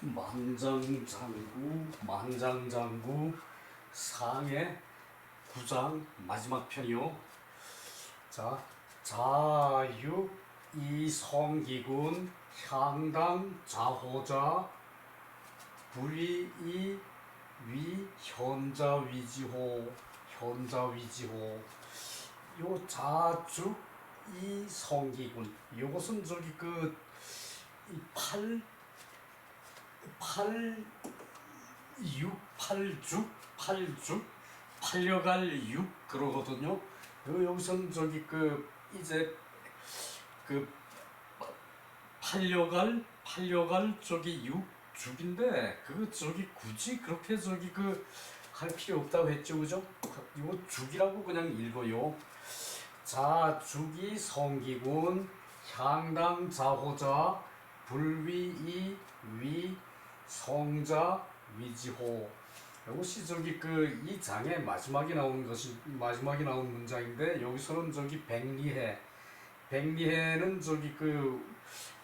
만장장구 상해 9장 마지막 편이요. 자, 자유 이성기군 향당 자호자 불이 위 현자위지호 요 자주 이성기군 요것은 저기 이 팔려갈 육 그러거든요. 여기선 저기 이제 팔려갈 저기 죽인데 저기 굳이 그렇게 저기 할 필요 없다고 했죠, 그죠? 이거 죽이라고 그냥 읽어요. 자, 죽이 성기군 향당 자호자 불위이 위 성자 위지호. 이것이 저기 이 장의 마지막에 나오는 문장인데, 여기서는 저기 백리해는 저기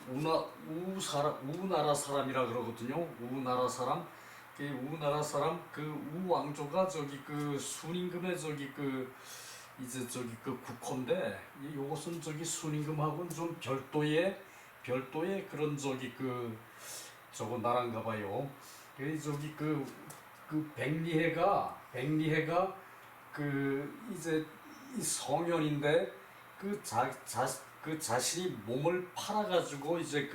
우나라 사람이라 그러거든요. 우나라 사람. 우왕조가 저기 순임금의 저기 이제 저기 국호인데, 요것은 저기 순임금하고는 좀 별도의 그런 저기 저거 나라인가 봐요. 저기 백리해가 이제 이 성현인데 자신이 몸을 팔아가지고 이제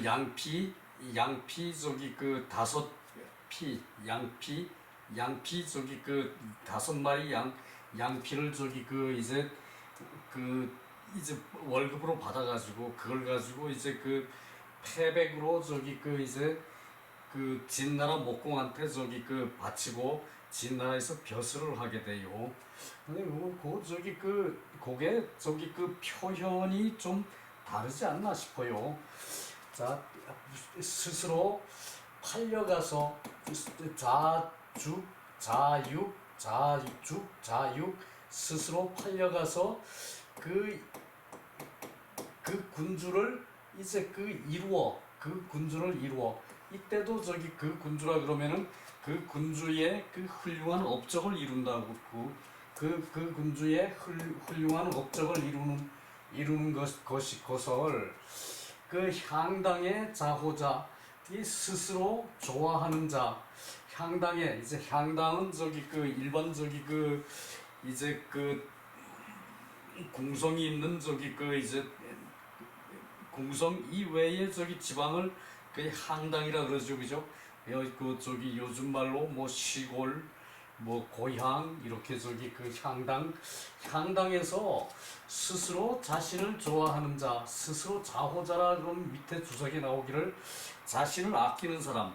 양피 저기 양피 저기 5마리 양피를 저기 이제 월급으로 받아가지고 그걸 가지고 이제 패백으로 저기 이제 진나라 목공한테 저기 바치고 진나라에서 벼슬을 하게 돼요. 근데 그게 저기 표현이 좀 다르지 않나 싶어요. 자, 스스로 팔려가서 자육 스스로 팔려가서 군주를 이제 군주를 이루어. 이때도 저기 군주라 그러면은 군주의 훌륭한 업적을 이룬다고, 군주의 훌륭한 업적을 이루는 것을 향당의 자호자, 이 스스로 좋아하는 자. 향당은 저기 일반 저기 이제 궁성이 있는 저기 이제 궁성 이외의 저기 지방을 항당이라 그러죠, 그죠? 저기 요즘 말로 뭐 시골, 뭐 고향 이렇게 저기 향당에서 스스로 자신을 좋아하는 자, 스스로 자호자라 그러면 밑에 주석에 나오기를 자신을 아끼는 사람.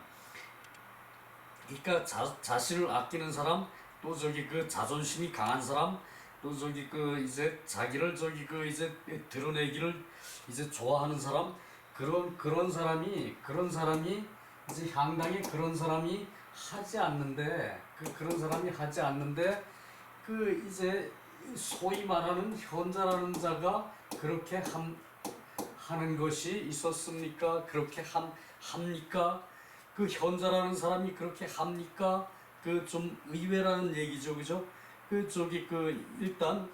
그러니까 자신을 아끼는 사람, 또 저기 자존심이 강한 사람, 또 저기 이제 자기를 저기 이제 드러내기를 이제 좋아하는 사람, 그런 사람이 이제 향당에 그런 사람이 하지 않는데 이제 소위 말하는 현자라는 자가 그렇게 하는 것이 있었습니까? 그렇게 합니까? 현자라는 사람이 그렇게 합니까? 좀 의외라는 얘기죠, 그죠? 저기 일단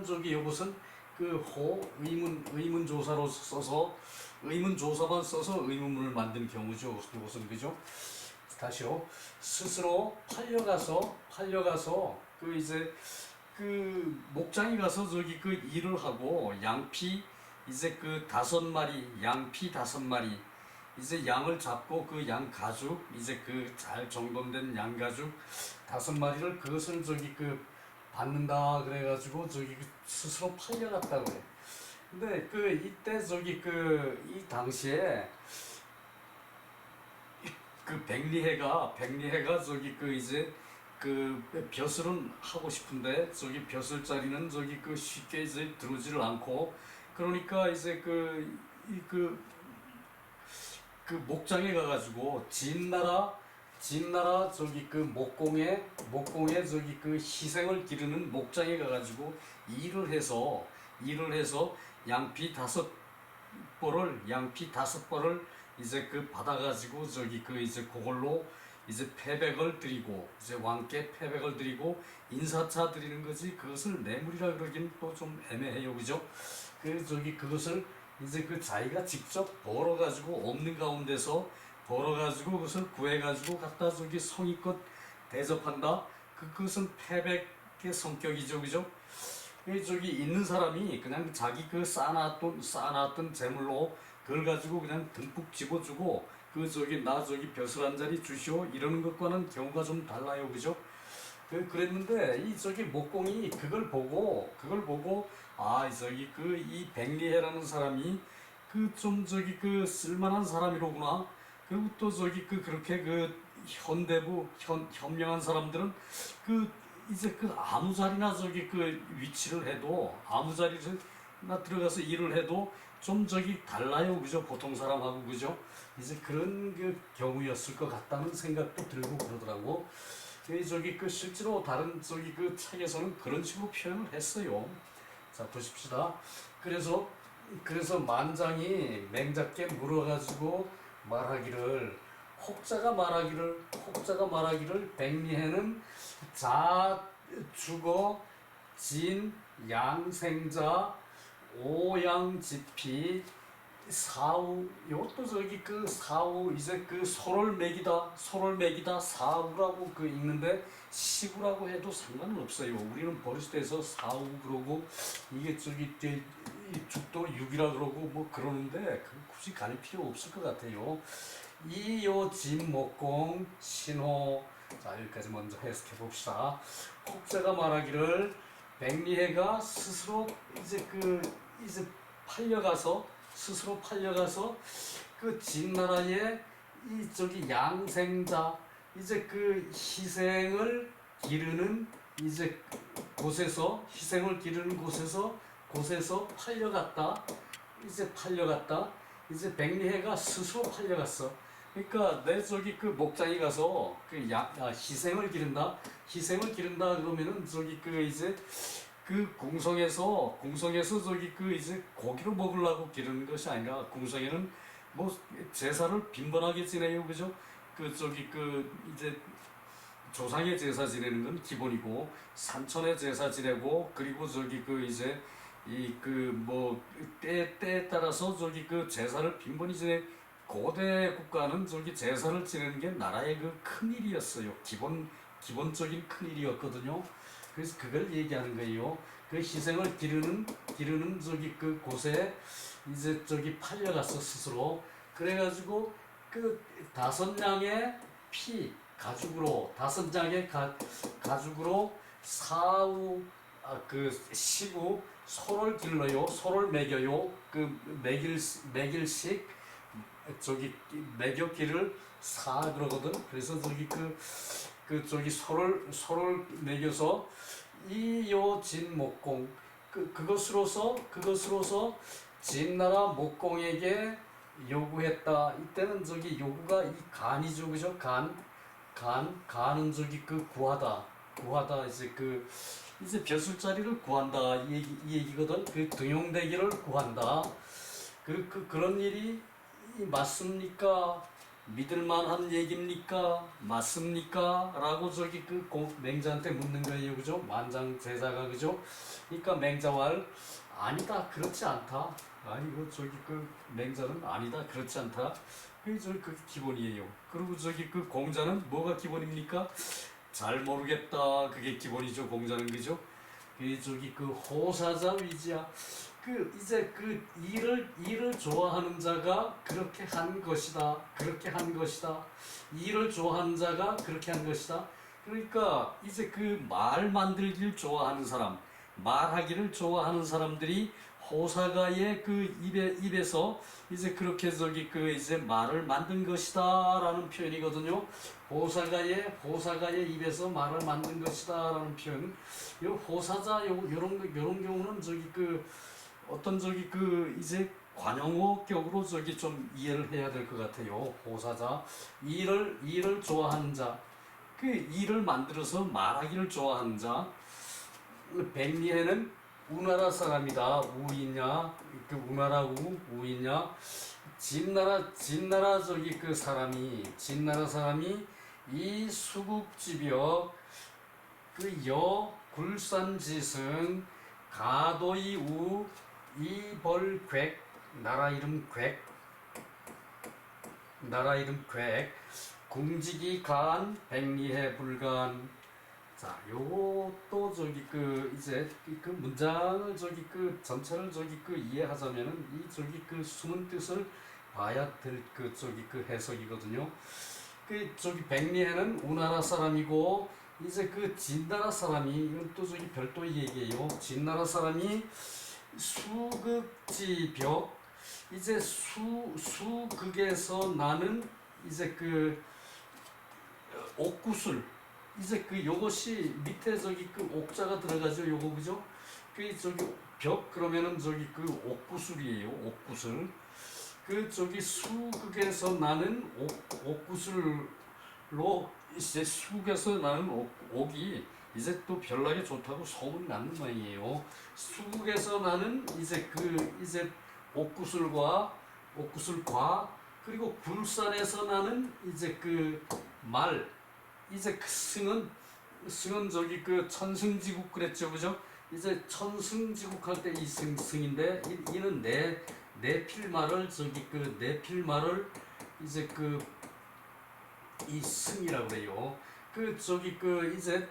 저기 요것은 의문조사로 써서 의문조사만 써서 의문문을 만든 경우죠. 요것은, 그죠? 다시요. 스스로 팔려가서 이제 목장에 가서 저기 일을 하고 양피 이제 5마리 양피 5마리 이제 양을 잡고 양 가죽 이제 잘 정돈된 양 가죽 5마리를 그것을 저기 받는다 그래가지고 저기 스스로 팔려갔다 그래. 근데 이때 저기 이 당시에 백리해가 저기 이제 벼슬은 하고 싶은데 저기 벼슬 자리는 저기 쉽게 이제 들어오지를 않고, 그러니까 이제 목장에 가가지고 진나라 저기 목공에 저기 희생을 기르는 목장에 가가지고 일을 해서 양피 5벌을 이제 그 받아가지고 저기 그 이제 그걸로 이제 패백을 드리고 이제 왕께 패백을 드리고 인사차 드리는 거지 그것을 뇌물이라 그러긴 또 좀 애매해요, 그죠? 그 저기 그것을 이제 그 자기가 직접 벌어가지고 없는 가운데서 벌어가지고 그것을 구해가지고 갖다 저기 성의껏 대접한다. 그것은 패백의 성격이죠, 그죠? 그 저기 있는 사람이 그냥 자기 그 쌓아놨던 재물로 그걸 가지고 그냥 듬뿍 집어주고 그 저기 나 저기 벼슬 한 자리 주시오 이러는 것과는 경우가 좀 달라요, 그죠? 그랬는데 이 저기 목공이 그걸 보고 아 저기 그 이 백리해라는 사람이 그 좀 저기 그 쓸만한 사람이로구나. 그리고 또 저기 그 그렇게 그 현명한 사람들은 그 이제 그 아무 자리나 저기 그 위치를 해도 아무 자리나 들어가서 일을 해도 좀 저기 달라요, 그죠? 보통 사람하고, 그죠? 이제 그런 그 경우였을 것 같다는 생각도 들고 그러더라고. 저기 그 실제로 다른 저기 그 책에서는 그런 식으로 표현을 했어요. 자 보십시다. 그래서 만장이 맹자께 물어가지고 혹자가 말하기를 백리해는 자 주거 진 양생자 오양지피 사우 요것도 저기 그 사우 이제 그 소를 매기다 사우라고 그 읽는데 시구라고 해도 상관은 없어요. 우리는 버릇돼서 사우 그러고 이게 저기 이 죽도 육이라 그러고 뭐 그러는데 그 굳이 가릴 필요 없을 것 같아요. 이요 진목공 신호 자 여기까지 먼저 해석해 봅시다. 혹자가 말하기를 백리해가 스스로 이제 스스로 팔려가서 그 진나라의 이 저기 양생자 이제 그 희생을 기르는 이제 곳에서 팔려갔다. 이제 백리해가 스스로 팔려갔어. 그러니까 내 저기 그 목장에 가서 희생을 기른다 그러면은 저기 그 이제 그 궁성에서 저기 그 이제 고기를 먹으려고 기르는 것이 아니라 궁성에는 뭐 제사를 빈번하게 지내요, 그죠? 그 저기 그 이제 조상의 제사 지내는 건 기본이고 산천의 제사 지내고 그리고 저기 그 이제 이 그 뭐 때에 따라서 저기 그 제사를 빈번히 지내. 고대 국가는 저기 제사를 지내는 게 나라의 그 큰 일이었어요. 기본적인 큰 일이었거든요. 그래서 그걸 얘기하는 거예요. 그 희생을 기르는 저기 그 곳에 이제 저기 팔려갔어 스스로. 그래가지고 그 5냥의 피 가죽으로 가죽으로 사우 그 시구 소를 길러요. 소를 먹여요. 그 먹일씩 저기 매겼기를 사 그러거든. 그래서 저기 그 저기 소를 먹여서 이요 진목공 그것으로서 진나라 목공에게 요구했다. 이때는 저기 요구가 이 간이죠, 그죠? 간은 저기 그 구하다 이제 벼슬자리를 구한다 이 얘기거든. 그 등용되기를 구한다. 그런 일이 맞습니까? 믿을만한 얘기입니까? 맞습니까? 라고 저기 그 맹자한테 묻는 거예요, 그죠? 만장 제자가, 그죠? 그러니까 맹자왈 아니다, 그렇지 않다. 아니고 저기 그 맹자는 아니다, 그렇지 않다. 그게 기본이에요. 그리고 저기 그 공자는 뭐가 기본입니까? 잘 모르겠다. 그게 기본이죠, 공자는, 그죠? 저기 그 호사자 위지야. 이제 그 일을 좋아하는 자가 그렇게 한 것이다. 일을 좋아하는 자가 그렇게 한 것이다. 그러니까 이제 그 말 만들기를 좋아하는 사람, 말하기를 좋아하는 사람들이 호사가의 그 입에서 이제 그렇게 저기 그 이제 말을 만든 것이다라는 표현이거든요. 호사가의 입에서 말을 만든 것이다라는 표현. 요 호사자 요런 경우는 저기 그 어떤 저기 그 이제 관용어격으로 저기 좀 이해를 해야 될 것 같아요. 호사자 일을 좋아하는 자, 그 일을 만들어서 말하기를 좋아하는 자. 백리해는 우나라 사람이다. 우이냐, 그 우나라 우이냐. 진나라 저기 그 사람이 진나라 사람이 이 수국지벽 그 여 굴산지승 가도이 우 이벌괴 나라 이름 괴 궁지기 간 백리해 불간. 자, 요것도 저기 그 이제 그 문장을 저기 그 전체를 저기 그 이해하자면은 이 저기 그 숨은 뜻을 봐야 될 그 저기 그 해석이거든요. 그 저기 백리해는 우나라 사람이고 이제 그 진나라 사람이 이건 또 저기 별도의 얘기예요. 진나라 사람이 수극지벽 이제 수극에서 나는 이제 그 옥구슬 이제 그 요것이 밑에 저기 그 옥자가 들어가죠. 요거 그죠? 그 저기 벽 그러면은 저기 그 옥구슬이에요. 옥구슬. 그 저기 수극에서 나는 옥구슬로 이제 수국에서 나는 옥이 이제 또 별나게 좋다고 소문이 나는 모양이에요. 수국에서 나는 이제 그 이제 옥구슬과 그리고 굴산에서 나는 이제 그 말 이제 그 승은 저기 그 천승지국 그랬죠, 그죠? 이제 천승지국 할 때 이 승인데 이는 내필말을 저기 그 내필말을 이제 그 이 승이라고 그래요. 그 저기 그 이제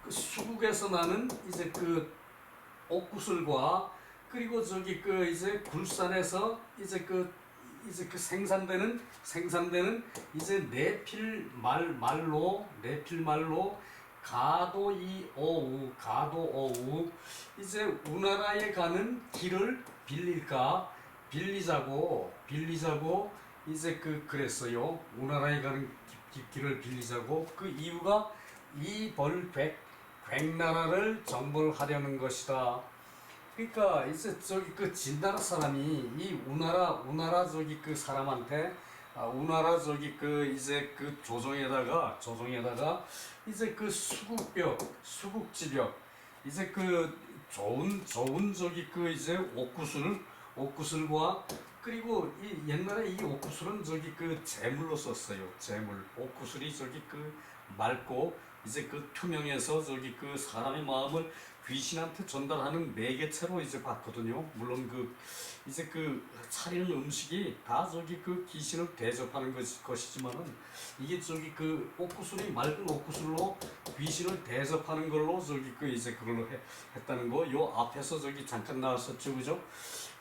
수국에서 나는 이제 그 옥구슬과 그리고 저기 그 이제 굴산에서 이제 그 생산되는 이제 내필말로 가도어우 이제 우나라에 가는 길을 빌리자고 이제 그랬어요. 우나라에 가는 길을 빌리자고. 그 이유가 객나라를 정벌하려는 것이다. 그러니까 이제 저기 그 진나라 사람이 이 우나라 저기 그 사람한테 우나라 저기 그 이제 그 조정에다가 이제 그 수국지벽 이제 그 좋은 저기 그 이제 옥구슬과 그리고 이 옛날에 이 옥구슬은 저기 그 제물로 썼어요. 옥구슬이 저기 그 맑고 이제 그 투명해서 저기 그 사람의 마음을 귀신한테 전달하는 매개체로 이제 봤거든요. 물론 그 이제 그 차리는 음식이 다 저기 그 귀신을 대접하는 것이지만은 이게 저기 그 옥구슬이 맑은 옥구슬로 귀신을 대접하는 걸로 저기 그 이제 그걸로 했다는 거. 요 앞에서 저기 잠깐 나왔었죠, 그죠?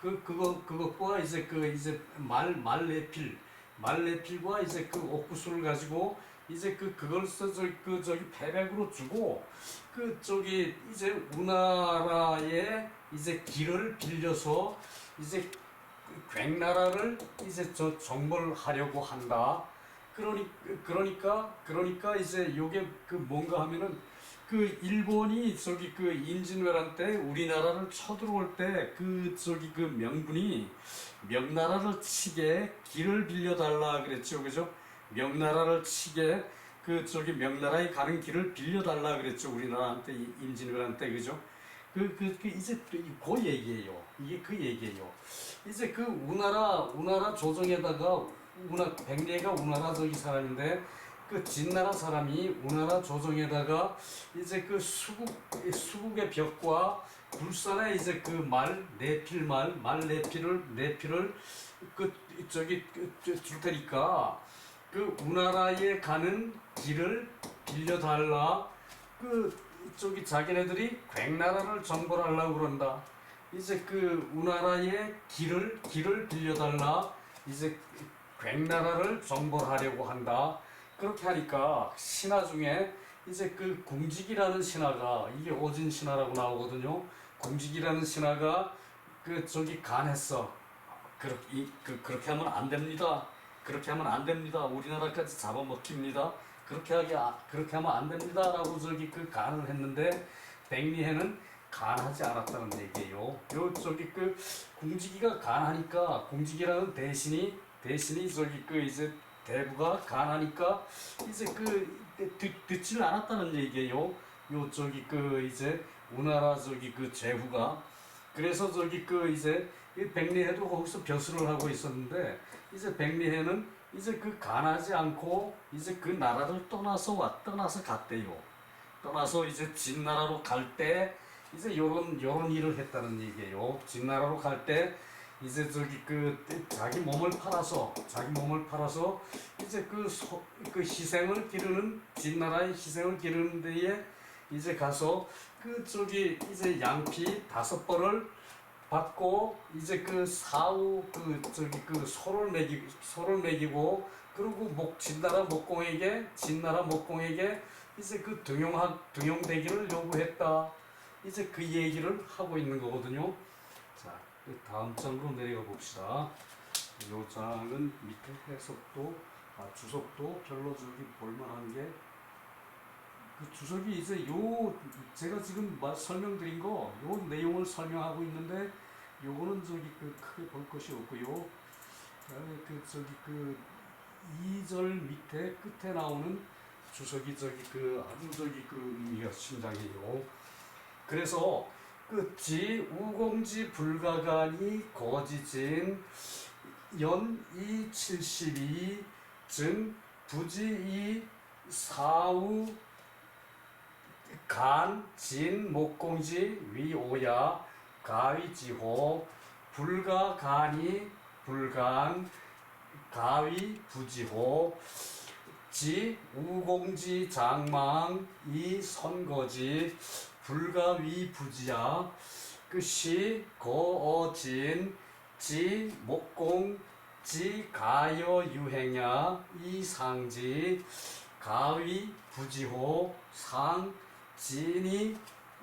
그것과 이제 그 이제 말레필과 이제 그 옥구슬을 가지고 이제 그걸 저기 패백으로 주고 그 저기 이제 우나라의 이제 길을 빌려서 이제 객나라를 이제 정벌하려고 한다. 그러니까 이제 요게 그 뭔가 하면은 그 일본이 저기 그 임진왜란 때 우리나라를 쳐들어올 때 그 저기 그 명분이 명나라를 치게 길을 빌려달라 그랬죠, 그죠? 명나라를 치게 그 저기 명나라에 가는 길을 빌려달라 그랬죠, 우리나라한테 임진왜란 때, 그죠? 이제 그 얘기예요. 이게 그 얘기예요. 이제 그 우나라 조정에다가 백리가 우나라 저기 사람인데 그 진나라 사람이 우나라 조정에다가 이제 그 수국의 벽과 굴산에 이제 그 내필을 그 저기 줄 테니까 그 우나라에 가는 길을 빌려달라. 그 저기 자기네들이 객나라를 정벌하려고 그런다. 이제 그 우나라의 길을 빌려달라. 이제 객나라를 정벌하려고 한다. 그렇게 하니까 신화 중에 이제 그 궁직이라는 신화가 이게 오진 신화라고 나오거든요. 궁직이라는 신화가 그 저기 간했어. 그렇게 하면 안 됩니다. 그렇게 하면 안 됩니다. 우리나라까지 잡아먹힙니다. 그렇게 하면 안 됩니다라고 저기 그 간을 했는데 백리해는 간하지 않았다는 얘기예요. 요 저기 그 궁직이가 간하니까 궁직이라는 대신이 저기 그 이제 대부가 간하니까 이제 듣질 않았다는 얘기예요. 요 저기 그 이제 우나라 저기 그 제후가. 그래서 저기 그 이제 이 백리해도 거기서 벼슬을 하고 있었는데 이제 백리해는 이제 그 간하지 않고 이제 그 나라를 떠나서 갔대요. 떠나서 이제 진나라로 갈 때 이제 요런 일을 했다는 얘기예요. 진나라로 갈 때 이제 저기 그 자기 몸을 팔아서 이제 그 희생을 기르는 진나라의 희생을 기르는 데에 이제 가서 그 저기 이제 양피 5벌을 받고 이제 그 사후 그 저기 그 소를 매기고 그리고 진나라 목공에게 이제 그 등용되기를 요구했다. 이제 그 얘기를 하고 있는 거거든요. 자, 그 다음 장으로 내려가 봅시다. 요 장은 밑에 해석도 주석도 별로 저기 볼만한 게 그 주석이 이제 요 제가 지금 설명드린 거 요 내용을 설명하고 있는데 요거는 저기 그 크게 볼 것이 없고요. 그 저기 그 2절 밑에 끝에 나오는 주석이 저기 그 아주 저기 그 의미가 심장이에요. 그래서 그 우공지 불가간이 거지진 연이 72 즉 부지이 사우 간, 진, 목공지, 위오야, 가위지호, 불가간이 불간, 가위, 부지호, 지, 우공지, 장망, 이, 선거지, 불가위, 부지야, 그 시, 거어진, 지, 목공, 지, 가여, 유행야, 이, 상지, 가위, 부지호, 상, 진이,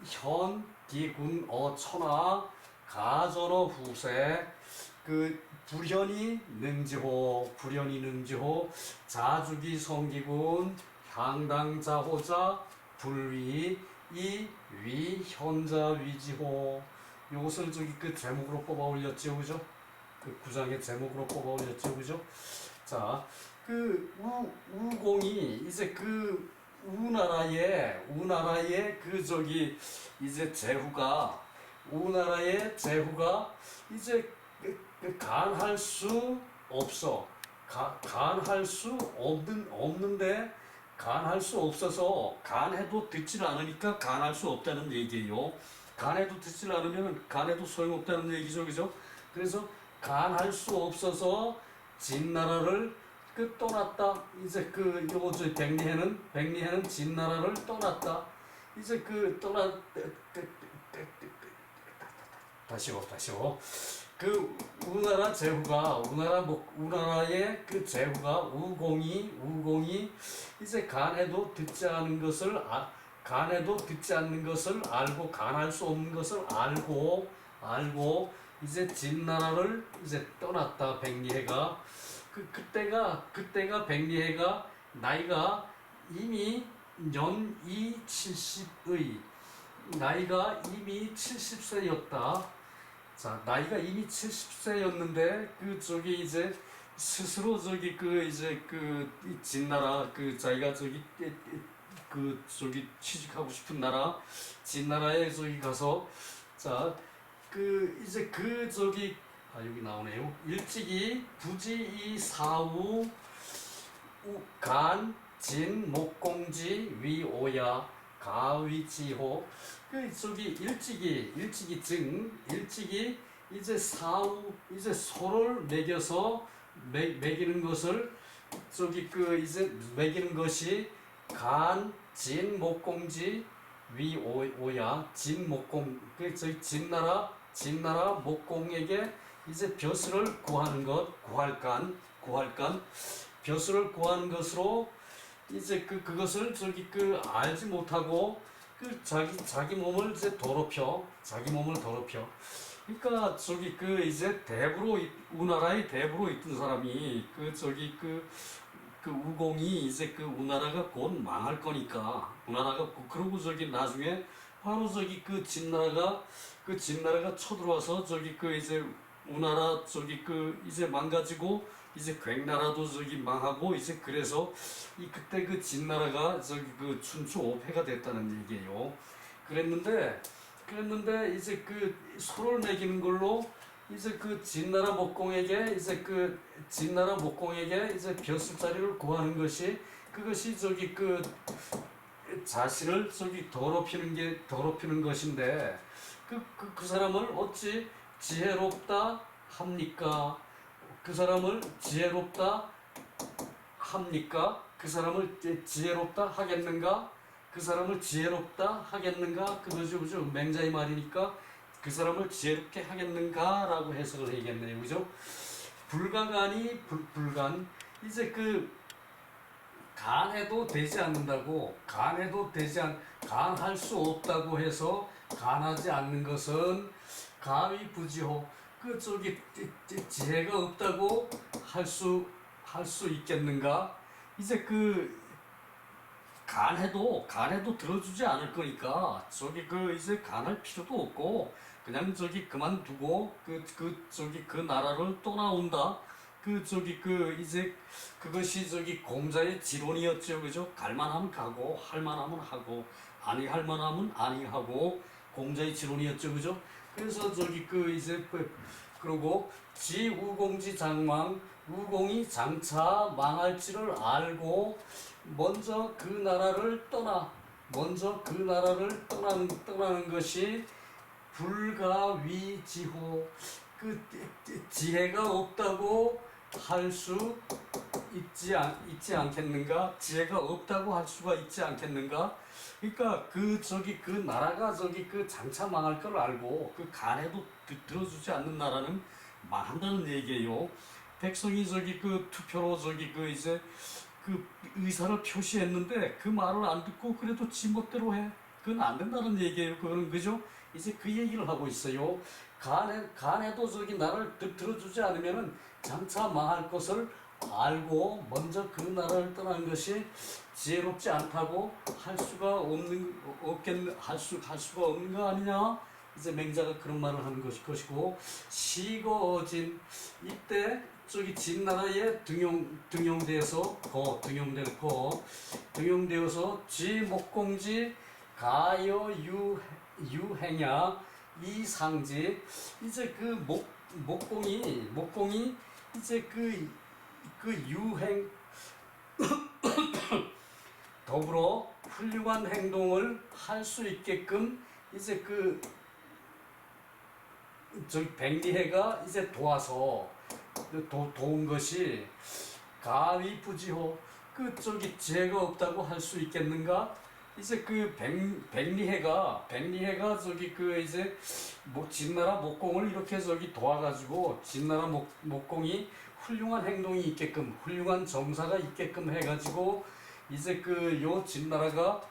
현, 기군, 천하, 가전어, 후세, 그 불현이 능지호, 자주기, 성기군, 향당자호자, 불위, 이, 위, 현자, 위지호. 요것을 저기 그 제목으로 뽑아 올렸죠, 그죠? 그 구장의 제목으로 뽑아 올렸죠, 그죠? 자, 그 우공이 이제 그 우나라의 그 저기 이제 우나라의 제후가 이제 간할 수 없어. 간할 수 없는데 간할 수 없어서 간해도 듣질 않으니까 간할 수 없다는 얘기예요. 간해도 듣질 않으면 간해도 소용없다는 얘기죠, 그죠? 그래서 간할 수 없어서 진나라를 떠났다. 이제 그 요거 저 백리해는 진나라를 떠났다. 이제 다시오. 그 우나라의 그 제후가 우공이 이제 간해도 듣지 않는 것을 알고 간할 수 없는 것을 알고 이제 진나라를 이제 떠났다. 백리해가 그때가 백리해가 나이가 이미 연이 70의 나이가 이미 70세였다. 자, 나이가 이미 70세였는데 그 저기 이제 스스로 저기 그 이제 그 진나라 그 자기가 저기 그 저기 취직하고 싶은 나라 진나라에 저기 가서 자, 그 이제 그 저기 여기 나오네요. 일찍이 부지이 사우 간, 진, 목공지, 위오야, 가위지호. 그 저기 일찍이 이제 사우 이제 소를 매겨서 매기는 것을 저기 그 이제 매기는 것이 간, 진, 목공지, 위오야, 진, 목공. 그 저기 진나라 목공에게 이제 벼슬을 구하는 것, 구할간, 벼슬을 구하는 것으로 이제 그것을 저기 그 알지 못하고 그 자기 몸을 이제 더럽혀. 그러니까 저기 그 이제 우나라의 대부로 있던 사람이 그 저기 그 우공이 이제 그 우나라가 곧 망할 거니까 그러고 저기 나중에 바로 저기 그 진나라가 쳐들어와서 저기 그 이제 우나라 저기 그 이제 망가지고 이제 괭나라도 저기 망하고 이제 그래서 그때 그 진나라가 저기 그 춘추 5패가 됐다는 얘기예요. 그랬는데 이제 그 소를 매기는 걸로 이제 그 진나라 목공에게 이제 벼슬자리를 구하는 것이 그것이 저기 그 자신을 저기 더럽히는 것인데 그 사람을 어찌 지혜롭다 합니까? 그 사람을 지혜롭다 합니까? 그 사람을 지혜롭다 하겠는가? 그 사람을 지혜롭다 하겠는가? 그거죠, 그죠? 맹자의 말이니까 그 사람을 지혜롭게 하겠는가라고 해석을 해야겠네요, 그죠? 불가간이 불간 이제 그 간해도 되지 않는다고 간할 수 없다고 해서 간하지 않는 것은 가위부지호 그 저기 지혜가 없다고 할 수 있겠는가? 이제 그 간해도 들어주지 않을 거니까 저기 그 이제 간할 필요도 없고 그냥 저기 그만두고 그 나라를 떠나온다. 그 저기 그 이제 그것이 저기 공자의 지론이었죠, 그죠? 갈만하면 가고 할만하면 하고 아니할 만하면 아니하고 공자의 지론이었죠, 그죠? 그래서 저기 그 이제 그러고 지우공지 장망 우공이 장차 망할지를 알고 먼저 그 나라를 떠나는 것이 불가위지호 그 지혜가 없다고 할 수 있지 않겠는가? 지혜가 없다고 할 수가 있지 않겠는가? 그러니까 그 나라가 저기 그 장차 망할 걸 알고 그 간에도 들어주지 않는 나라는 망한다는 얘기예요. 백성이 저기 그 투표로 저기 그 이제 그 의사를 표시했는데 그 말을 안 듣고 그래도 지 멋대로 해. 그건 안 된다는 얘기예요. 그거는 그죠? 이제 그 얘기를 하고 있어요. 간에도 저기 나를 들어주지 않으면은 장차 망할 것을 알고 먼저 그 나라를 떠나는 것이 지혜롭지 않다고 할 수가 없는 거 아니냐? 이제 맹자가 그런 말을 하는 것이고 시거진 이때 저기 진나라에 등용되어서 지목공지 가여 유행야 이상지 이제 그 목공이 이제 그 유행 더불어 훌륭한 행동을 할 수 있게끔 이제 저기 백리해가 이제 도와서 도운 것이 가위부지호 그 저기 지혜가 없다고 할 수 있겠는가? 이제 그 백리해가 저기 그 이제 진나라 목공을 이렇게 저기 도와가지고 진나라 목공이 훌륭한 행동이 있게끔 훌륭한 정사가 있게끔 해가지고 이제 요 진나라가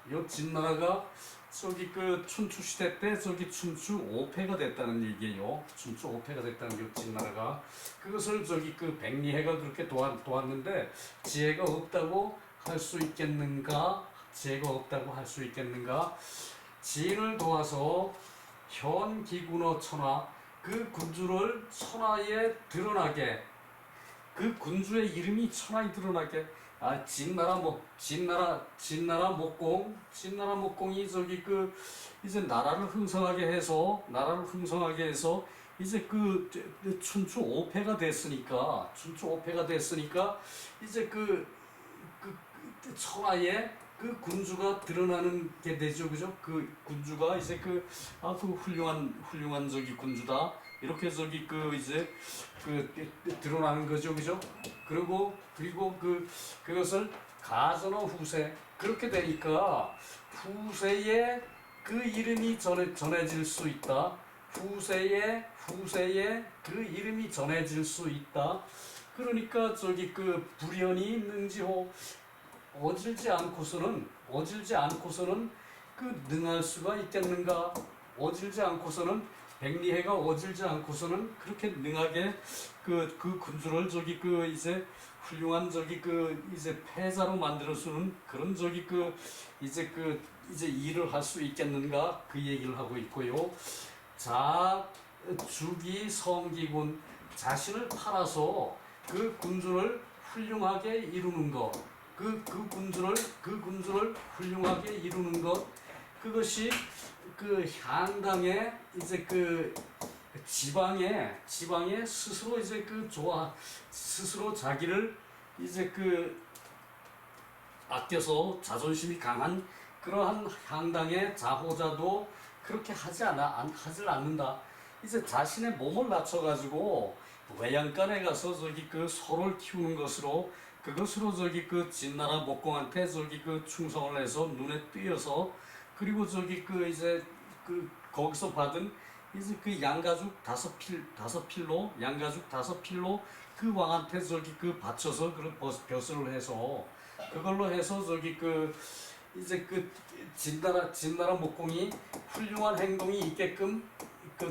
저기 그 춘추 시대 때 저기 춘추 5패가 됐다는 얘기예요. 춘추 5패가 됐다는 요 진나라가 그것을 저기 그 백리해가 그렇게 도왔는데 지혜가 없다고 할 수 있겠는가? 지인을 도와서 현기군어 천하 그 군주를 천하에 드러나게 그 군주의 이름이 천하에 드러나게 진나라 목공이 저기 그 이제 나라를 흥성하게 해서 이제 그 춘추 5패가 됐으니까 이제 그 천하에 그 군주가 드러나는 게 되죠, 그죠? 그 군주가 이제 그 훌륭한 저기 군주다. 이렇게 저기 그 이제 드러나는 거죠, 그죠? 그리고 그것을 가전어 후세 그렇게 되니까 후세에 그 이름이 전해질 수 있다. 후세에 그 이름이 전해질 수 있다. 그러니까 저기 그 불현이 능지호 어질지 않고서는 그 능할 수가 있겠는가? 백리해가 어질지 않고서는 그렇게 능하게 그 군주를 저기 그 이제 훌륭한 저기 그 이제 패자로 만들어 주는 그런 저기 그 이제 일을 할 수 있겠는가? 그 얘기를 하고 있고요. 자, 주기 성기군 자신을 팔아서 그 군주를 훌륭하게 이루는 것. 그 군주를 훌륭하게 이루는 것 그것이 그 향당의 이제 그 지방에 스스로 이제 스스로 자기를 이제 아껴서 자존심이 강한 그러한 향당의 자호자도 그렇게 하질 않는다. 이제 자신의 몸을 낮춰가지고 외양간에 가서 소를 키우는 것으로 그것으로 진나라 목공한테 충성을 해서 눈에 띄어서 그리고 이제 거기서 받은 이제 양가죽 다섯 필로 양가죽 5필로 그 왕한테 바쳐서 그런 벼슬을 해서 그걸로 해서 이제 진나라 목공이 훌륭한 행동이 있게끔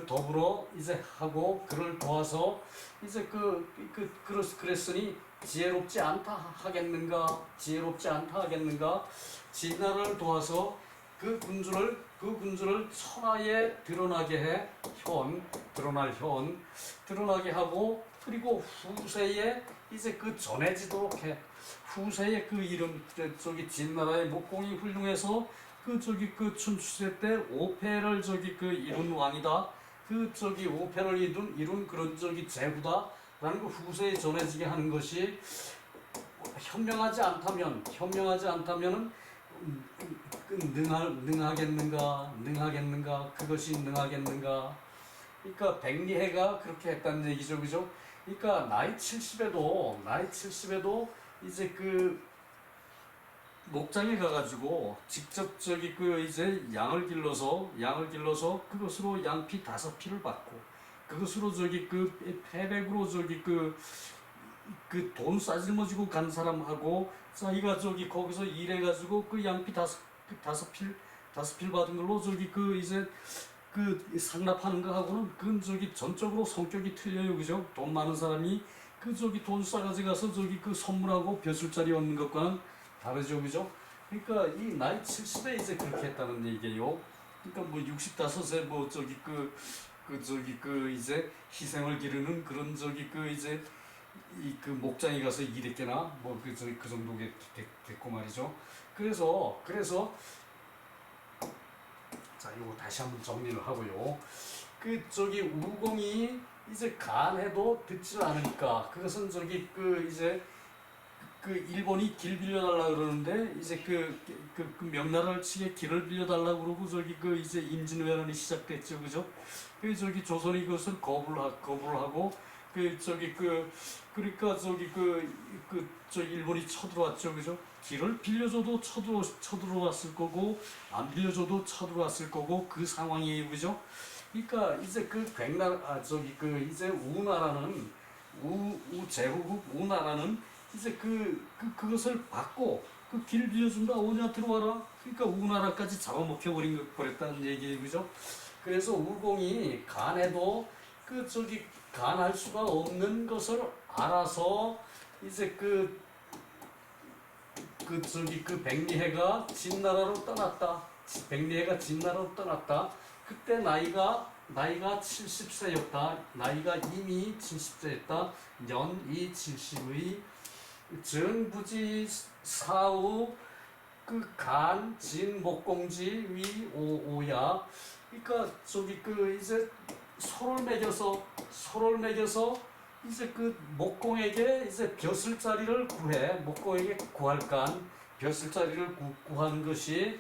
더불어 이제 하고 그를 도와서 이제 그랬으니 지혜롭지 않다 하겠는가 진나라를 도와서 그 군주를 천하에 드러나게 하고 그리고 후세에 이제 전해지도록 해. 후세의 이름 진나라의 목공이 훌륭해서 춘추세 때 오패를 이룬 왕이다. 오패를 이룬 그런 제후다라는 후세에 전해지게 하는 것이 현명하지 않다면은 능하겠는가 그것이 능하겠는가. 그러니까 백리해가 그렇게 했다는 얘기죠, 그죠? 그러니까 나이 70에도 이제 목장에 가가지고 직접 이제 양을 길러서 그것으로 양피 5피를 받고 그것으로 패백으로 돈 싸질머지고 간 사람하고 자기가 거기서 일해가지고 양피 5필 받은 걸로 이제 상납하는 거 하고는 그건 전적으로 성격이 틀려요, 그죠? 돈 많은 사람이 돈 싸가지 가서 선물하고 벼슬자리 얻는 것과는 다르죠, 그죠? 그러니까 이 나이 70에 이제 그렇게 했다는 얘기예요. 그러니까 65세 이제 희생을 기르는 그런 이제 목장에 가서 일했게나 그 정도 됐고 말이죠. 그래서 자, 이거 다시 한번 정리를 하고요. 우공이 이제 간해도 듣질 않으니까 그것은 이제 일본이 길 빌려달라 그러는데 이제 명나라를 치게 길을 빌려달라고 그러고 이제 임진왜란이 시작됐죠, 그죠? 조선이 그것을 거부를 하고 그러니까 일본이 쳐들어왔죠, 그죠? 길을 빌려줘도 쳐들어왔을 거고 안 빌려줘도 쳐들어왔을 거고 그 상황이에요, 그죠? 그러니까 이제 이제 우나라는 제후국 우나라는 이제 그것을 받고 길 빌려준다 오냐 들어와라. 그러니까 우나라까지 잡아먹혀버렸다는 얘기예요, 그죠? 그래서 우공이 간해도 간할 수가 없는 것을 알아서 이제 백리해가 진나라로 떠났다. 그때 나이가 70세였다. 나이가 이미 70세였다. 년이 70의 정부지 사후 간, 진, 목공지 위 오야. 그러니까 이제 소를 매겨서 이제 목공에게 이제 벼슬자리를 구해. 목공에게 구할간 벼슬자리를 구하는 것이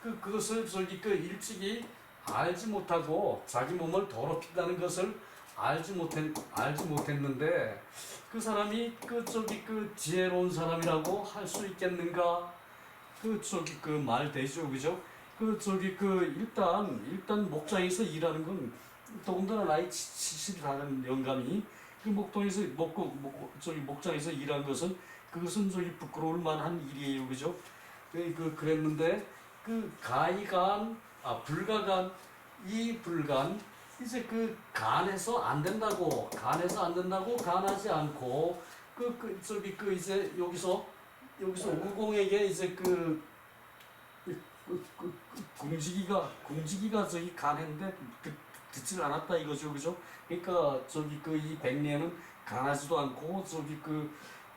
그것을 일찍이 알지 못하고 자기 몸을 더럽힌다는 것을 알지 못했는데 그 사람이 지혜로운 사람이라고 할 수 있겠는가? 말 되죠, 그죠? 일단 목장에서 일하는 건 더군다나 나이 70이라는 영감이 목장에서 일한 것은 그것은 부끄러울 만한 일이에요, 그죠? 그랬는데 불가간 이제 간해서 안 된다고 간하지 않고 이제 여기서 우공에게 이제 궁지기가 간했는데 듣질 않았다 이거죠, 그죠? 그러니까 이 백리에는 간하지도 않고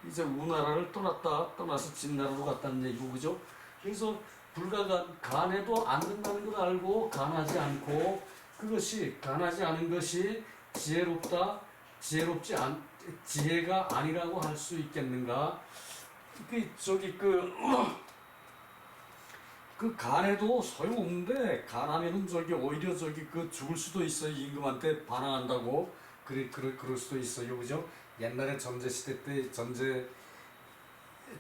이제 우나라를 떠나서 진나라로 갔다는 얘기고, 그죠? 그래서 간해도 안 된다는 걸 알고 간하지 않고 간하지 않은 것이 지혜롭다, 지혜가 아니라고 할 수 있겠는가? 그 간해도 소용없는데, 간하면은 오히려 죽을 수도 있어요. 임금한테 반항한다고. 그럴 수도 있어요. 그죠? 옛날에 전제시대 때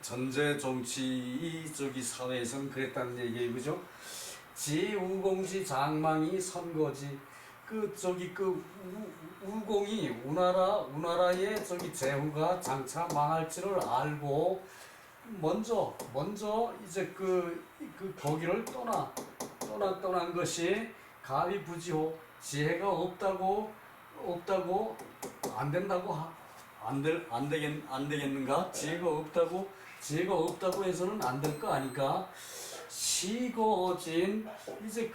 전제 정치 사회에서는 그랬다는 얘기예요. 그죠? 지우공시 장망이 선거지. 우공이 우나라의 제후가 장차 망할지를 알고 먼저 이제 거기를 떠난 것이 가위부지호. 지혜가 없다고 안 된다고 안 되겠는가? 지혜가 없다고 해서는 안 될 거 아닌가? 시거진 이제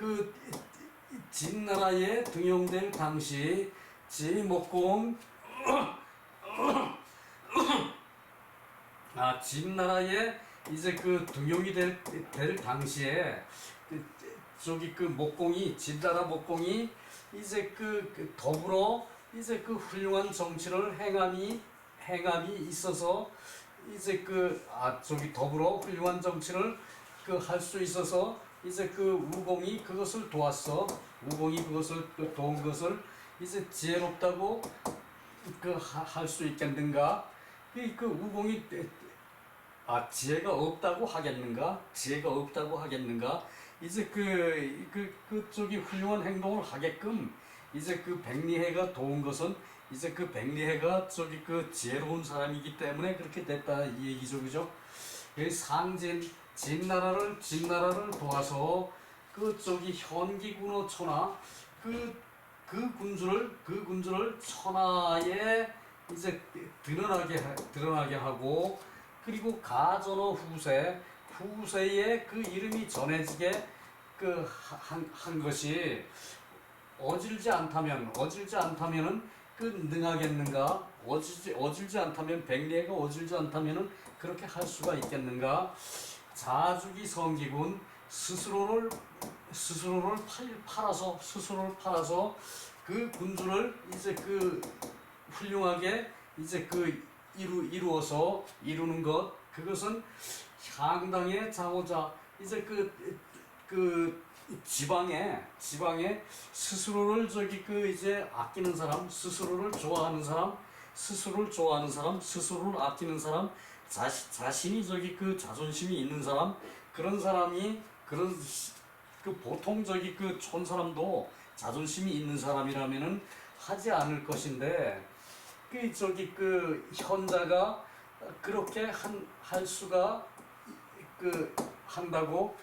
진나라에 등용될 당시 지목공 진나라에 이제 등용이 될 당시에 목공이 진나라 목공이 이제 더불어 이제 훌륭한 정치를 행함이 있어서 이제 더불어 훌륭한 정치를 할 수 있어서 이제 우공이 그것을 도왔어. 우공이 그것을 도운 것을 이제 지혜롭다고 할 수 있겠는가? 우공이 지혜가 없다고 하겠는가? 지혜가 없다고 하겠는가? 이제 훌륭한 행동을 하게끔 이제 백리해가 도운 것은 이제 백리해가 지혜로운 사람이기 때문에 그렇게 됐다 이 얘기죠. 그죠? 진나라를 도와서 현기군어 천하 그 군주를 천하에 이제 드러나게 하고, 그리고 가전어 후세의 이름이 전해지게 한 것이 어질지 않다면은 능하겠는가? 어질지 않다면 백리해가 어질지 않다면은 그렇게 할 수가 있겠는가? 자주기 성기군 스스로를 팔아서 그 군주를 이제 훌륭하게 이제 이루는 것, 그것은 향당의 자호자. 이제 지방에 스스로를 이제 아끼는 사람, 스스로를 좋아하는 사람, 스스로를 아끼는 사람, 자신이 자존심이 있는 사람, 그런 사람이 보통 촌 사람도 자존심이 있는 사람이라면은 하지 않을 것인데, 현자가 그렇게 할 수가 한다고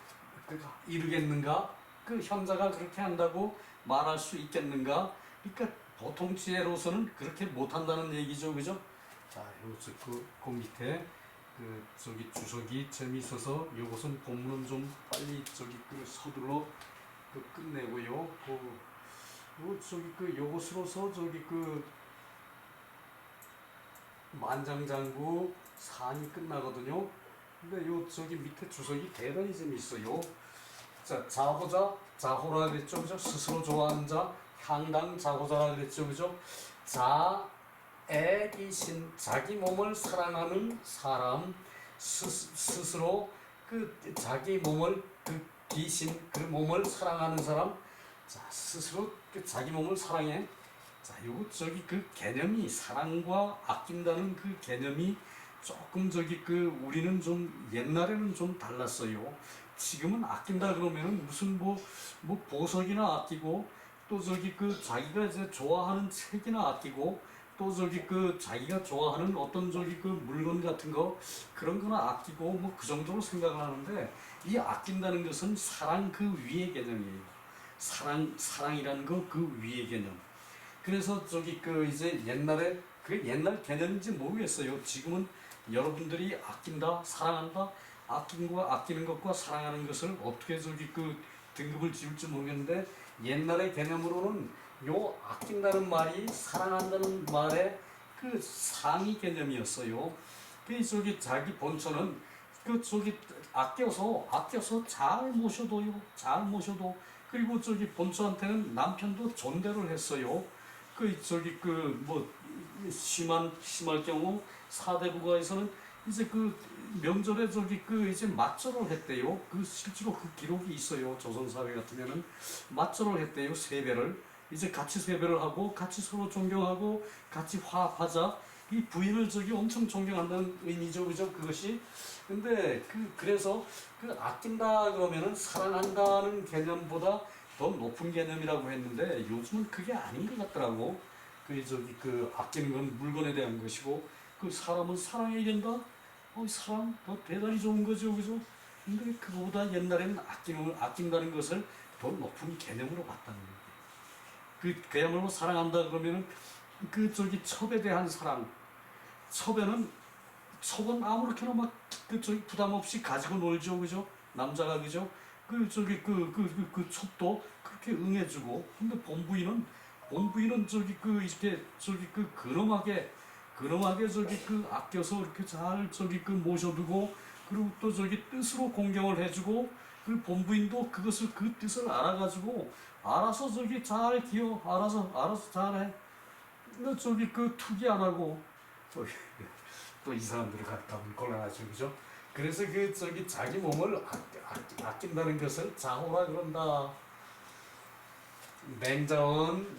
이루겠는가? 현자가 그렇게 한다고 말할 수 있겠는가? 그러니까 보통 지혜로서는 그렇게 못한다는 얘기죠. 그죠? 자, 그 밑에 주석이 재미있어서 요것은 본문은 좀 빨리 서둘러 끝내고요. 요것으로서 만장장구 산이 끝나거든요. 근데 밑에 주석이 대단히 재미있어요. 자, 자호라 그랬죠, 그죠? 스스로 좋아하는 자, 향당 자호자라 그랬죠, 그죠? 자애기신, 자기 몸을 사랑하는 사람, 스스로 자기 몸을 몸을 사랑하는 사람, 자, 스스로 자기 몸을 사랑해. 자, 요거 개념이, 사랑과 아낀다는 개념이 조금 우리는 좀 옛날에는 좀 달랐어요. 지금은 아낀다 그러면은 무슨 보석이나 아끼고, 또 자기가 이제 좋아하는 책이나 아끼고, 또 자기가 좋아하는 어떤 물건 같은 거, 그런 거나 아끼고 그 정도로 생각을 하는데, 이 아낀다는 것은 사랑 위의 개념이에요. 사랑이라는 거 위의 개념. 그래서 이제 옛날에 옛날 개념인지 모르겠어요. 지금은 여러분들이 아낀다, 사랑한다, 아끼는 것과 사랑하는 것을 어떻게 등급을 지을지 모르겠는데, 옛날의 개념으로는 요 아낀다는 말이 사랑한다는 말의 상위 개념이었어요. 자기 본처는 아껴서 잘 모셔도, 그리고 본처한테는 남편도 존대를 했어요. 그 저기 그 뭐 심할 경우 사대부가에서는 이제 그 명절에 저기 그 이제 맞절을 했대요. 그 실제로 그 기록이 있어요. 조선 사회 같으면은 맞절을 했대요. 세배를 이제 같이 세배를 하고 같이 서로 존경하고 같이 화합하자. 이 부인을 저기 엄청 존경한다는 의미죠, 그죠? 그것이. 근데 그래서 그 아낀다 그러면은 사랑한다는 개념보다 더 높은 개념이라고 했는데 요즘은 그게 아닌 것 같더라고. 그 저기 그 아끼는 건 물건에 대한 것이고 그 사람은 사랑해야 된다. 사랑 대단히 좋은 거죠, 그죠? 근데 그거보다 옛날에는 아낀다는 것을 더 높은 개념으로 봤다는 거예요. 그야말로 사랑한다 그러면은 그 저기 첩에 대한 사랑. 첩은 아무렇게나 막 그 저기 부담 없이 가지고 놀죠, 그죠? 남자가 그죠? 그 저기 그 첩도 그렇게 응해주고. 근데 본부인은 저기 그 이렇게 저기 그 근엄하게 저기 그 아껴서 이렇게 잘 저기 그 모셔두고 그리고 또 저기 뜻으로 공경을 해주고 그 본부인도 그것을 그 뜻을 알아가지고 알아서 저기 잘 기어 알아서 잘해. 너 저기 그 투기 안 하고 또 이 사람들을 갖다 보면 곤란하죠, 그죠? 그래서 그 저기 자기 몸을 아낀다는 것을 자호라 그런다.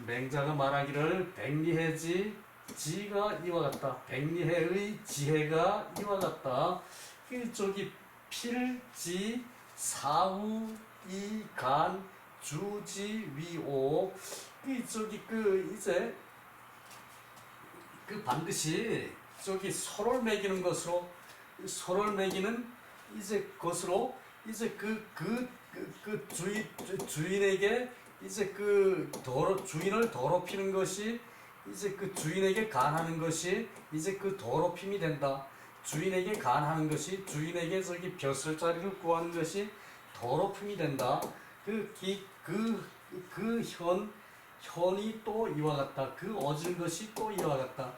맹자가 말하기를 백리해지 지가 이와 같다. 백리해의 지혜가 이와 같다. 그 저기 필지 사우 이간 주지 위오. 그 저기 그 이제 그 반드시 저기 서로를 매기는 이제 것으로 이제 그 주인에게 이제 주인을 더럽히는 것이 이제 그 주인에게 간하는 것이 이제 그 더럽힘이 된다. 주인에게 간하는 것이 주인에게 저기 벼슬자리를 구하는 것이 더럽힘이 된다. 현이 또 이와 같다. 그 얻은 것이 또 이와 같다.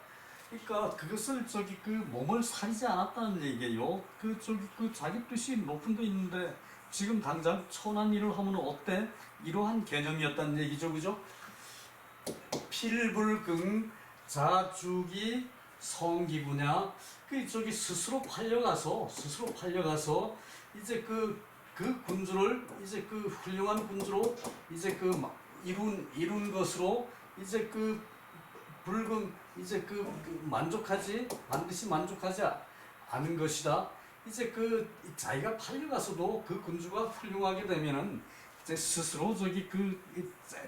그러니까 그것을 저기 그 몸을 사리지 않았다는 얘기예요. 그 저기 그 자기 뜻이 높은 데 있는데 지금 당장 천한 일을 하면 어때? 이러한 개념이었다는 얘기죠, 그죠? 필불긍 자주기 성기구냐. 그 저기 스스로 팔려가서 이제 그 군주를 이제 그 훌륭한 군주로 이제 그 이룬 것으로 이제 그 불금 이제 반드시 만족하지 않은 것이다. 이제 그 자기가 팔려가서도 그 군주가 훌륭하게 되면은 이제 스스로 저기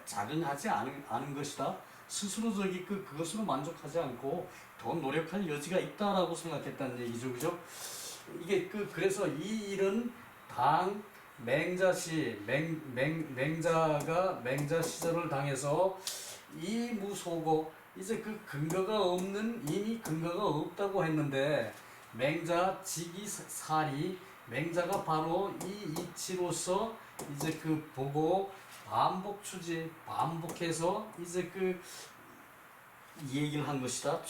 자긍하지 않은 것이다. 스스로 저기 그것으로 만족하지 않고 더 노력할 여지가 있다라고 생각했다는 얘기죠, 그죠? 이게 그래서 이 일은 당 맹자가 맹자 시절을 당해서 이 무소고 이제 이미 근거가 없다고 했는데 맹자 직이살이 맹자가 바로 이 이치로서 이제 보고 반복해서 이제 얘기를 한 것이다.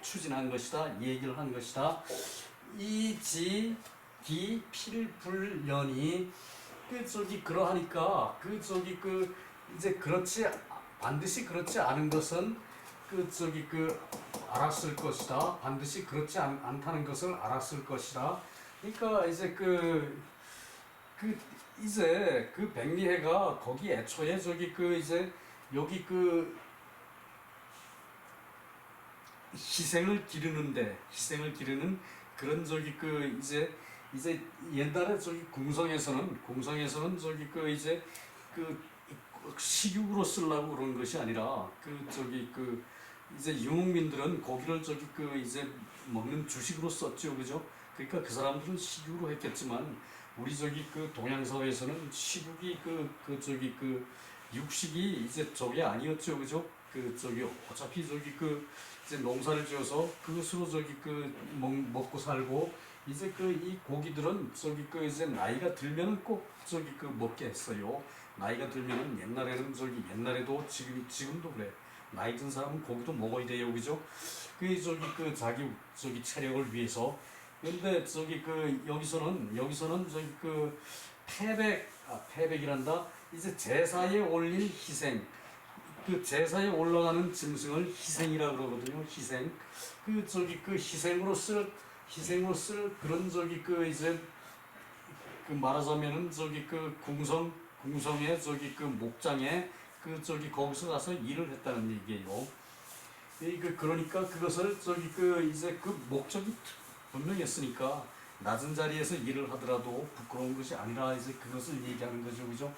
추진한 것이다. 얘기를 한 것이다. 이지 기 필불연이 그러하니까 이제 반드시 그렇지 않은 것은 알았을 것이다. 반드시 그렇지 않다는 것을 알았을 것이다. 그러니까 이제 이제 백리해가 거기 애초에 이제 여기 희생을 기르는 그런 이제 옛날에 궁성에서는 이제 식육으로 쓰려고 그런 것이 아니라 이제 유목민들은 고기를 이제 먹는 주식으로 썼죠, 그죠? 그러니까 그 사람들은 식육으로 했겠지만 우리 동양 사회에서는 식육이 육식이 이제 저게 아니었죠, 그죠? 어차피 이제 농사를 지어서 그것으로 먹고 살고 이제 이 고기들은 이제 나이가 들면은 꼭 먹게 했어요. 나이가 들면은 옛날에도 지금도 그래. 나이 든 사람은 고기도 먹어야 돼요, 그죠? 자기 체력을 위해서. 근데 여기서는 패백이란다. 이제 제사에 올릴 희생. 그 제사에 올라가는 짐승을 희생이라 그러거든요. 희생. 그 희생으로 쓸 그런 이제 말하자면은 궁성의 목장에 거기서 가서 일을 했다는 얘기예요. 그러니까 그것을 이제 목적이 분명했으니까 낮은 자리에서 일을 하더라도 부끄러운 것이 아니라 이제 그것을 얘기하는 거죠, 그죠?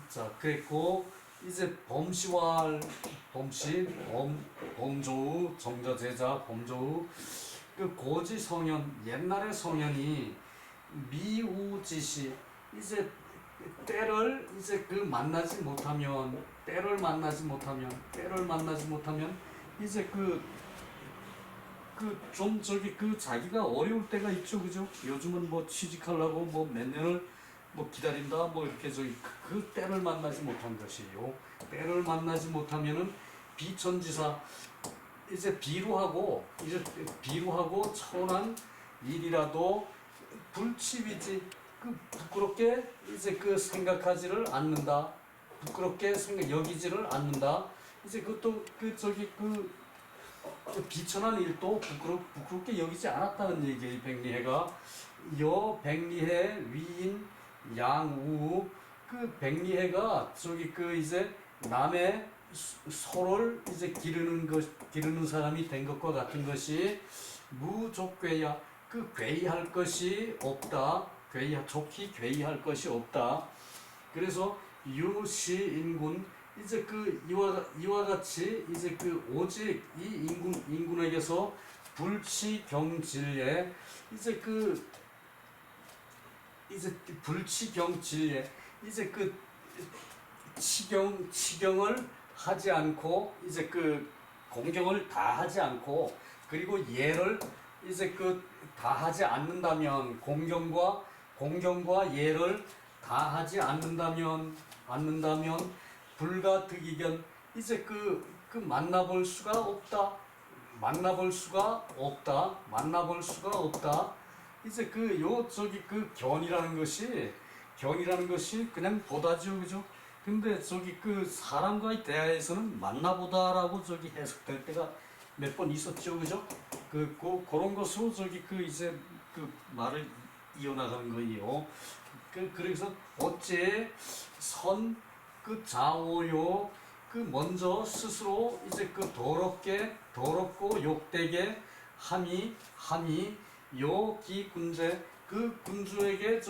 자, 그랬고 이제 범조의 정자제자 범조의 고지 성현, 옛날의 성현이 미우지시 이제 때를 이제 만나지 못하면 이제 자기가 어려울 때가 있죠, 그죠? 요즘은 뭐 취직하려고 뭐 몇 년을 뭐 기다린다, 뭐 이렇게 그 때를 만나지 못한 것이에요. 때를 만나지 못하면은 비천지사 이제 비루하고 천한 일이라도 불치위지 부끄럽게 이제 생각하지를 않는다. 부끄럽게 여기지를 않는다. 이제 그것도 비천한 일도 부끄럽게 여기지 않았다는 얘기예요. 백리해가 여 백리해 위인 양우 백리해가 이제 남의 소를 이제 기르는 사람이 된 것과 같은 것이 무족괴야 괴이할 것이 없다. 좋게 괴이할 것이 없다. 그래서 유시인군 이제 이와 같이 이제 오직 이 인군에게서 불치경질에 이제 불치경질에 이제 치경을 하지 않고 이제 공경을 다 하지 않고 그리고 예를 이제 다 하지 않는다면 공경과 예를 다 하지 않는다면 불가득이견 이제 만나볼 수가 없다. 이제 견이라는 것이 그냥 보다죠, 그죠? 근데 사람과의 대화에서는 만나보다라고 해석될 때가 몇 번 있었죠, 그죠? 그런 것으로 이제 말을 이어나가는 거예요. 그래서 어째 선 좌오요 먼저 스스로 이제 더럽고 욕되게 함이 요 기군제 군주에게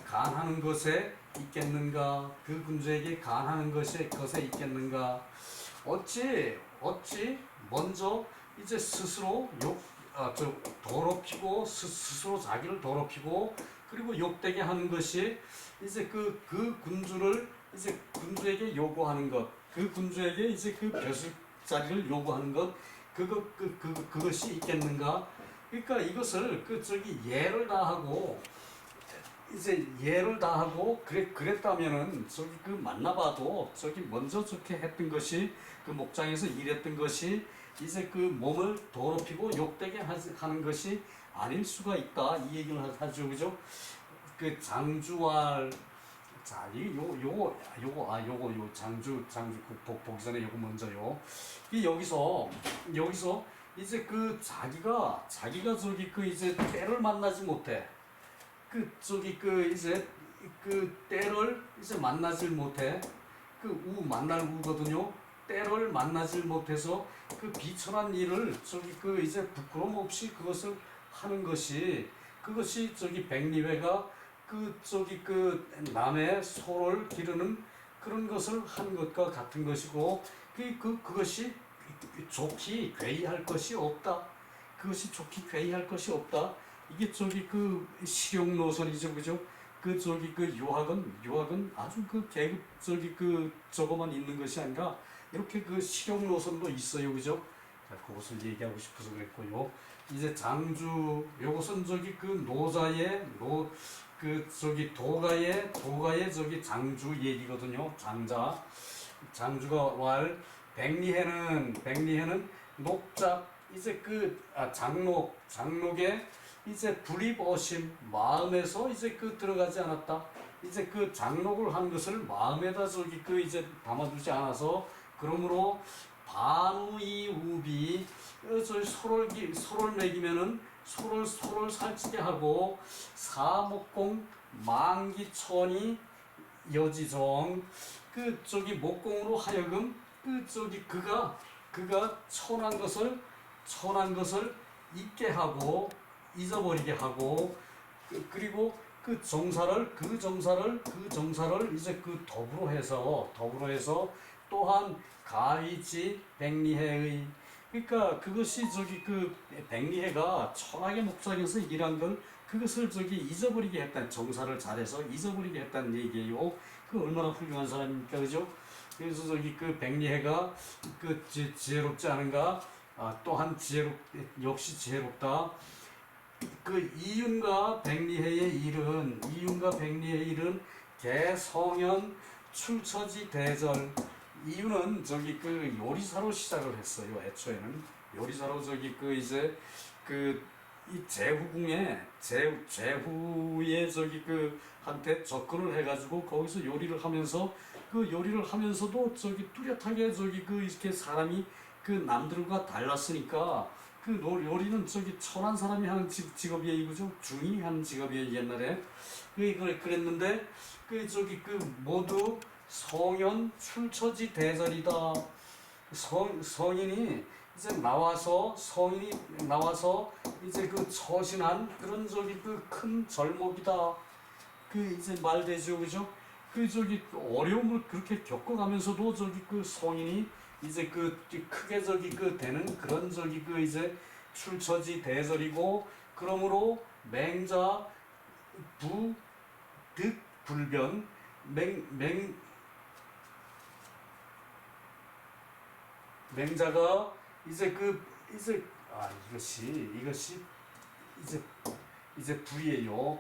간하는 것에 있겠는가? 군주에게 간하는 것에 있겠는가? 어찌 먼저 이제 스스로 더럽히고 스스로 자기를 더럽히고 그리고 욕되게 하는 것이 이제 군주를 이제 군주에게 요구하는 것, 군주에게 이제 벼슬자리를 요구하는 것, 그것이 있겠는가? 그러니까 이것을 예를 다하고 그랬다면은 만나봐도 먼저 했던 것이 목장에서 일했던 것이 이제 몸을 더럽히고 욕되게 하는 것이 아닐 수가 있다 이 얘기를 하죠, 그죠? 장주왈 자, 요거 장주 보기 전에 요거 먼저요. 여기서 이제 자기가 이제 때를 만나지 못해. 이제 때를 이제 만나질 못해. 만날 우거든요. 때를 만나질 못해서 비천한 일을 이제 부끄럼 없이 그것을 하는 것이 그것이 백리회가 남의 소를 기르는 그런 것을 한 것과 같은 것이고 그것이 좋게 괴이할 것이 없다. 그것이 좋게 괴이할 것이 없다. 이게 실용 노선이죠, 그죠? 유학은 아주 계급 저거만 있는 것이 아니라 이렇게 실용 노선도 있어요, 그죠? 자, 그것을 얘기하고 싶어서 그랬고요. 이제 장주 요것은 노자의 도가의 장주 얘기거든요. 장주가 왈 백리해는 녹작 이제 장록의 이제 불입어심 마음에서 이제 들어가지 않았다. 이제 장록을 한 것을 마음에다 이제 담아두지 않아서 그러므로 반우이우비 저 소를 매기면은 소를 살찌게 하고 사목공 만기천이 여지정 그 저기 목공으로 하여금 그 저기 그가 천한 것을 잊게 하고 잊어버리게 하고 그리고 그 정사를 이제 그 더불어 해서 또한 가위지 백리해의 그러니까 그것이 저기 그 백리해가 천하의 목장에서 일한 걸 그것을 저기 잊어버리게 했다는 정사를 잘해서 잊어버리게 했다는 얘기예요. 그 얼마나 훌륭한 사람입니까, 그죠? 그래서 저기 그 백리해가 그 지혜롭지 않은가? 또한 역시 지혜롭다. 그 이윤과 백리해의 일은 개성현 출처지 대절. 이윤은 저기 그 요리사로 시작을 했어요. 애초에는 요리사로 저기 그 이제 그 이 제후의 저기 그 한테 접근을 해가지고 거기서 요리를 하면서 그 요리를 하면서도 저기 뚜렷하게 저기 그 이렇게 사람이 그 남들과 달랐으니까 그 요리는 저기 천한 사람이 하는 직업이에요, 그죠? 중인이 하는 직업이에요, 옛날에. 그랬는데 그 저기 그 모두 성현 출처지 대절이다. 성인이 나와서 이제 그 처신한 그런 저기 그 큰 절목이다. 그 이제 말되죠, 그죠? 그 저기 어려움을 그렇게 겪어가면서도 저기 그 성인이 이제 그 크게 저기 그 되는 그런 저기 그 이제 출처지 대절이고 그러므로 맹자 부득 불변 맹자가 이제 이것이 이제 불이에요.